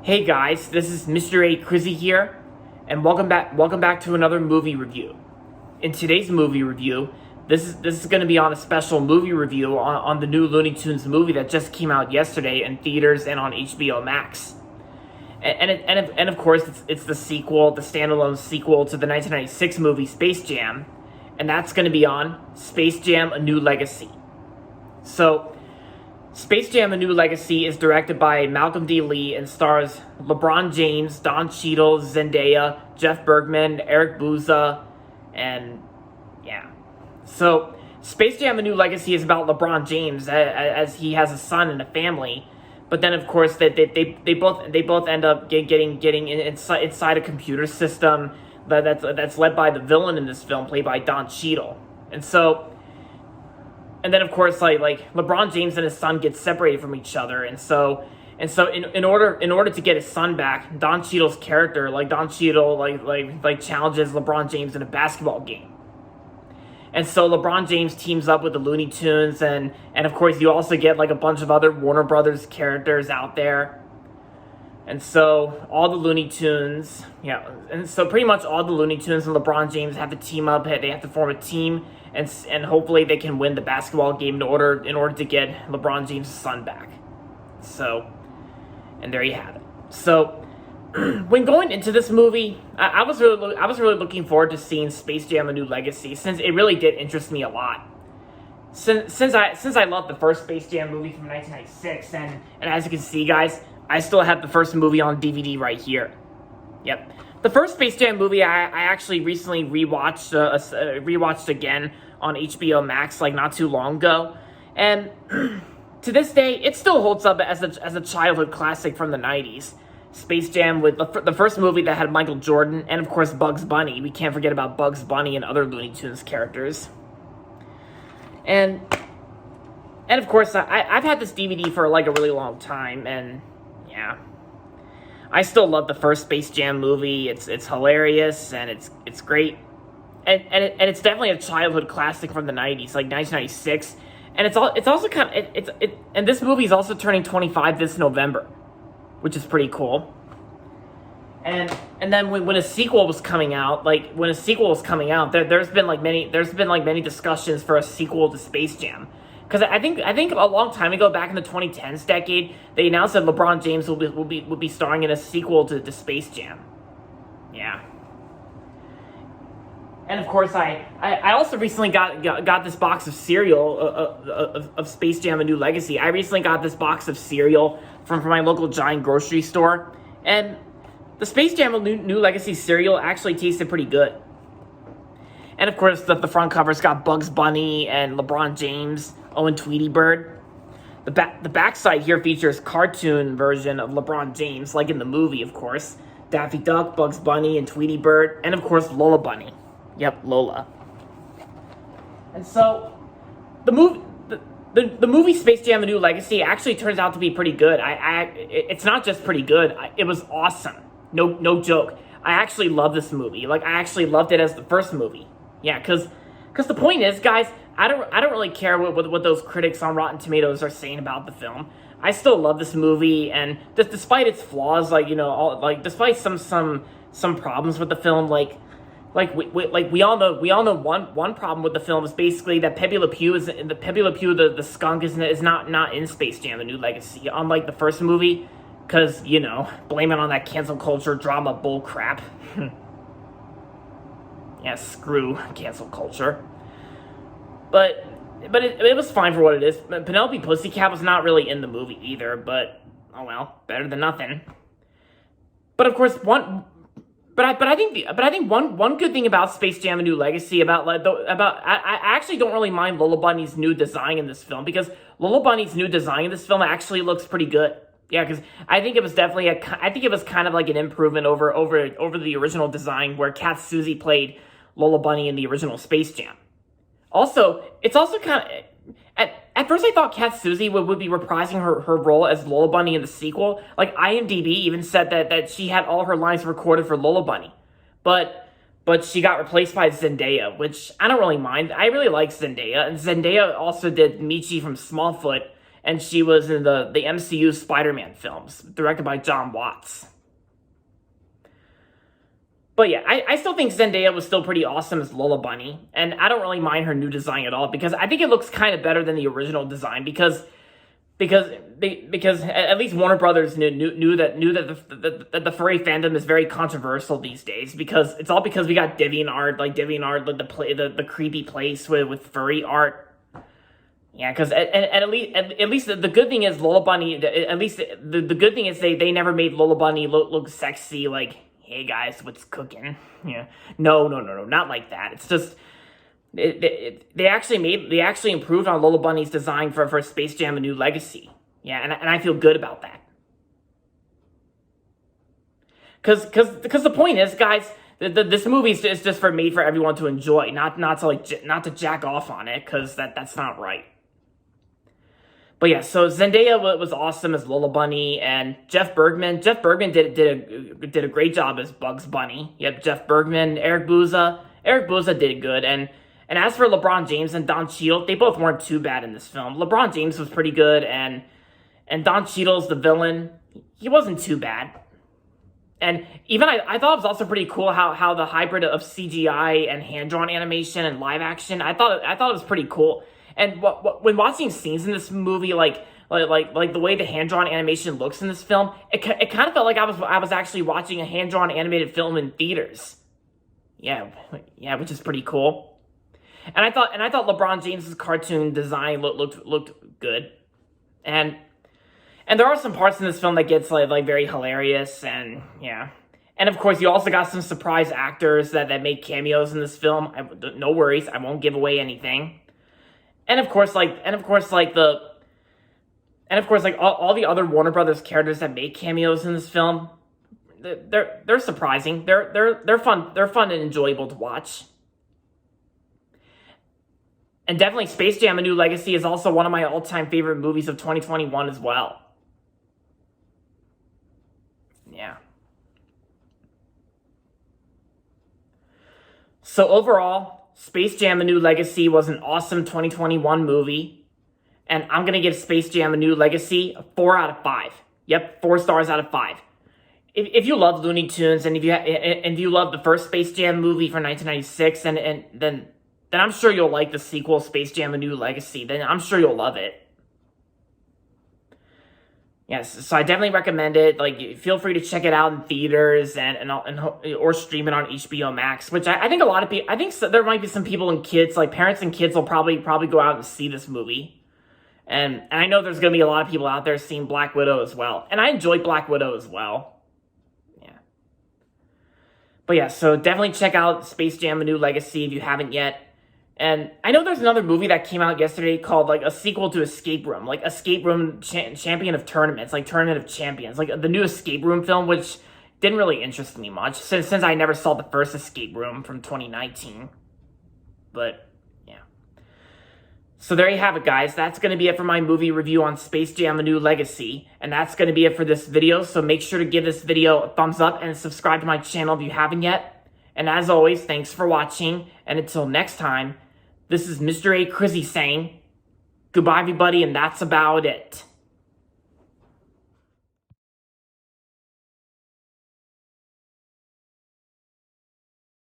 Hey guys, this is Mr. A. Crizzy here, and welcome back to another movie review. In today's movie review, this is going to be on a special movie review on the new Looney Tunes movie that just came out yesterday in theaters and on HBO Max. And of course, it's the sequel, the standalone sequel to the 1996 movie Space Jam, and that's going to be on Space Jam: A New Legacy. So, Space Jam: A New Legacy is directed by Malcolm D. Lee and stars LeBron James, Don Cheadle, Zendaya, Jeff Bergman, Eric Bauza, and yeah. So, Space Jam: A New Legacy is about LeBron James as he has a son and a family, but then of course they both end up getting inside a computer system that's led by the villain in this film, played by Don Cheadle, and so. And then, of course, like LeBron James and his son get separated from each other, and so in order to get his son back, Don Cheadle's character, Don Cheadle, challenges LeBron James in a basketball game, and so LeBron James teams up with the Looney Tunes, and of course you also get like a bunch of other Warner Brothers characters out there, and so all the Looney Tunes, and so pretty much all the Looney Tunes and LeBron James have to team up. They have to form a team. And hopefully they can win the basketball game in order to get LeBron James' son back. So, and there you have it. So, when going into this movie, I was really looking forward to seeing Space Jam: A New Legacy, since it really did interest me a lot. Since I loved the first Space Jam movie from 1996, and as you can see, guys, I still have the first movie on DVD right here. Yep. The first Space Jam movie I actually recently rewatched again on HBO Max not too long ago, and to this day it still holds up as a childhood classic from the 90s. Space Jam, with the first movie that had Michael Jordan and of course Bugs Bunny. We can't forget about Bugs Bunny and other Looney Tunes characters. And of course I've had this DVD for a really long time, and yeah. I still love the first Space Jam movie. It's hilarious, and it's great, and it's definitely a childhood classic from the 90s, like 1996. And it's also kind of and this movie is also turning 25 this November, which is pretty cool. And then when a sequel was coming out, there's been many discussions for a sequel to Space Jam. Because I think a long time ago, back in the 2010s decade, they announced that LeBron James will be starring in a sequel to Space Jam. Yeah. And of course, I also recently got this box of cereal of Space Jam: A New Legacy. I recently got this box of cereal from my local giant grocery store, and the Space Jam: A New Legacy cereal actually tasted pretty good. And of course, the front cover's got Bugs Bunny and LeBron James, and Tweety Bird. The backside here features cartoon version of LeBron James, like in the movie, of course. Daffy Duck, Bugs Bunny, and Tweety Bird, and of course Lola Bunny. Yep, Lola. And so, the movie Space Jam: A New Legacy actually turns out to be pretty good. It's not just pretty good. It was awesome. No joke. I actually love this movie. I actually loved it as the first movie. Yeah, because the point is, guys, I don't really care what those critics on Rotten Tomatoes are saying about the film. I still love this movie, and despite its flaws, despite some problems with the film, we all know one problem with the film is basically that Pepe Le Pew the skunk is not in Space Jam: A New Legacy, unlike the first movie, because blame it on that cancel culture drama bull crap. Yeah, screw cancel culture. But it was fine for what it is. Penelope Pussycat was not really in the movie either, but oh well, better than nothing. But of course, one good thing about Space Jam: A New Legacy I actually don't really mind Lola Bunny's new design in this film, because Lola Bunny's new design in this film actually looks pretty good. Yeah, because I think it was kind of like an improvement over the original design where Cat Susie played Lola Bunny in the original Space Jam. Also, it's also kind of... At first, I thought Cat Susie would be reprising her role as Lola Bunny in the sequel. IMDb even said that she had all her lines recorded for Lola Bunny. But she got replaced by Zendaya, which I don't really mind. I really like Zendaya. And Zendaya also did Michi from Smallfoot and she was in the MCU Spider-Man films, directed by John Watts. But yeah, I still think Zendaya was still pretty awesome as Lola Bunny, and I don't really mind her new design at all, because I think it looks kind of better than the original design, because at least Warner Brothers knew that the furry fandom is very controversial these days, because we got DeviantArt, the creepy place with furry art. Yeah, because at least the good thing is Lola Bunny. At least the good thing is they never made Lola Bunny look sexy, like, hey guys, what's cooking? Yeah, no, not like that. It's just they actually improved on Lola Bunny's design for Space Jam: A New Legacy. Yeah, and I feel good about that. Because the point is, guys, this movie is just made for everyone to enjoy, not to jack off on it, because that's not right. But yeah, so Zendaya was awesome as Lola Bunny, and Jeff Bergman did a great job as Bugs Bunny. Yep, Jeff Bergman, Eric Bauza did good, and as for LeBron James and Don Cheadle, they both weren't too bad in this film. LeBron James was pretty good, and Don Cheadle's the villain. He wasn't too bad. And even I thought it was also pretty cool how the hybrid of CGI and hand-drawn animation and live action, I thought it was pretty cool. And when watching scenes in this movie, like the way the hand-drawn animation looks in this film, it kind of felt like I was actually watching a hand-drawn animated film in theaters. Yeah, which is pretty cool. And I thought LeBron James's cartoon design looked good. And there are some parts in this film that gets like very hilarious, and yeah. And of course, you also got some surprise actors that make cameos in this film. No worries, I won't give away anything. And of course, all the other Warner Brothers characters that make cameos in this film, they're surprising. They're fun. They're fun and enjoyable to watch. And definitely, Space Jam: A New Legacy is also one of my all-time favorite movies of 2021 as well. Yeah. So overall, Space Jam: A New Legacy was an awesome 2021 movie, and I'm going to give Space Jam: A New Legacy a 4 out of 5. Yep, 4 stars out of 5. If you love Looney Tunes, and if you love the first Space Jam movie from 1996, then I'm sure you'll like the sequel, Space Jam: A New Legacy. Then I'm sure you'll love it. Yes, so I definitely recommend it. Like, feel free to check it out in theaters or stream it on HBO Max. Which I think a lot of people. I think there might be some people and kids, like parents and kids, will probably go out and see this movie. And I know there's gonna be a lot of people out there seeing Black Widow as well. And I enjoyed Black Widow as well. Yeah. But yeah, so definitely check out Space Jam: A New Legacy if you haven't yet. And I know there's another movie that came out yesterday called, like, a sequel to Escape Room. Like, Escape Room Champion of Tournaments. Like, Tournament of Champions. Like, the new Escape Room film, which didn't really interest me much. Since I never saw the first Escape Room from 2019. But, yeah. So there you have it, guys. That's going to be it for my movie review on Space Jam: A New Legacy. And that's going to be it for this video. So make sure to give this video a thumbs up and subscribe to my channel if you haven't yet. And as always, thanks for watching. And until next time, this is Mr. A. Crizzy saying, goodbye, everybody, and that's about it.